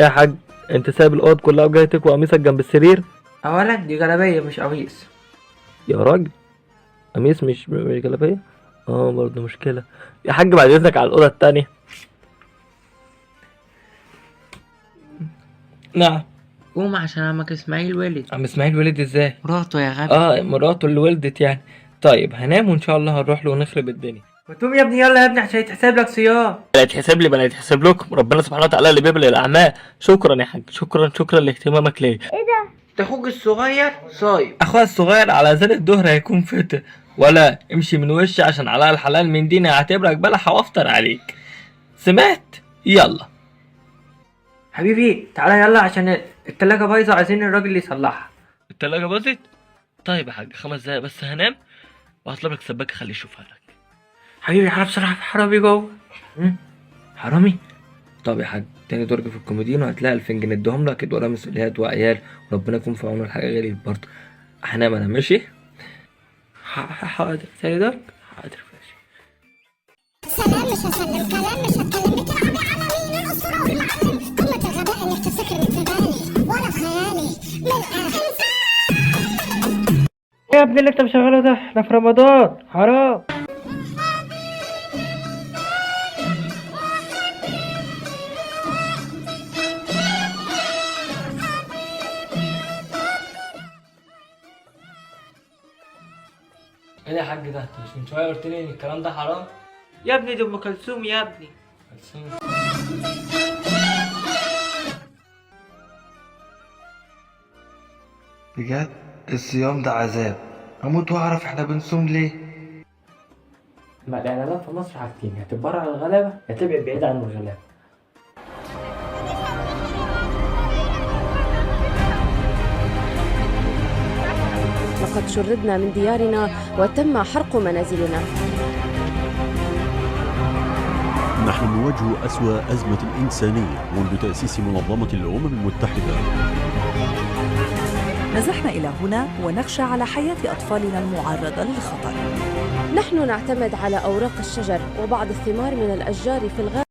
ايه يا حاج، انت سايب الاوض كلها وجاي تكوي قميصك جنب السرير؟ اولا دي جلابيه مش قميص. يا راجل، قميص مش جلابيه؟ اه برضه مشكله. يا حاج بعد اذنك على الاوضه التانية. نعم. قوم عشان عمك اسماعيل ولد. عم اسماعيل ولد ازاي؟ مراته يا غبي. اه مراته اللي ولدت يعني. طيب هنام وان شاء الله هنروح له ونخرب الدنيا. ما تقوم يا ابني، يلا يا ابني عشان يتحسب لك صيام. بلا يتحسب لي بلا يتحسب لكم، ربنا سبحانه وتعالى اللي بيبلغ الاعمال. شكرا يا حاج، شكرا لاهتمامك ليا. ده اخوك الصغير صايم. اخويا الصغير على اذان الظهر هيكون فطر. ولا امشي من وشي عشان على الحلال من ديني هعتبرك بلح وافطر عليك. سمعت؟ يلا. حبيبي تعالى يلا عشان التلاجة بايظة، عايزين الراجل اللي يصلحها. التلاجة باظت؟ طيب يا حاج 5 دقايق بس هنام وهطلب لك سباك خليه يشوفها لك. حبيبي تعالى بسرعة، في حرامي جوه. حرامي؟ طب يا حاج تاني درج في الكومودينو هتلاقي 2000 جنيه ادهم لك، ادوا مسؤوليات وعيال وربنا يكون في عونه، الحاجة غليت برضه. هنام انا ماشي؟ حاضر تاني درج؟ حاضر ماشي. سلام مش هسلم كلام مش هتكلم، بتلعبي على مين الاسطوره والمعلم؟ قمه الغباء انك تفتكر انك تبالي ولا خيالي من اخر. إيه يا ابني اللي انت مشغله ده؟ احنا في رمضان حرام. ايه يا حاج ده؟ انت مش من شويه قلت لي ان الكلام ده حرام؟ يا ابني دي ام كلثوم يا ابني. بجد الصيام ده عذاب، هموت واعرف احنا بنصوم ليه. ما الاعلانات في مصر حاجتين، يا تبرع على الغلابه يا تبعد بعيد عن الغلابه. لقد شردنا من ديارنا وتم حرق منازلنا. نحن نواجه أسوأ أزمة إنسانية منذ تأسيس منظمة الأمم المتحدة. نزحنا إلى هنا ونخشى على حياة أطفالنا المعرضة للخطر. نحن نعتمد على أوراق الشجر وبعض الثمار من الأشجار في الغابة.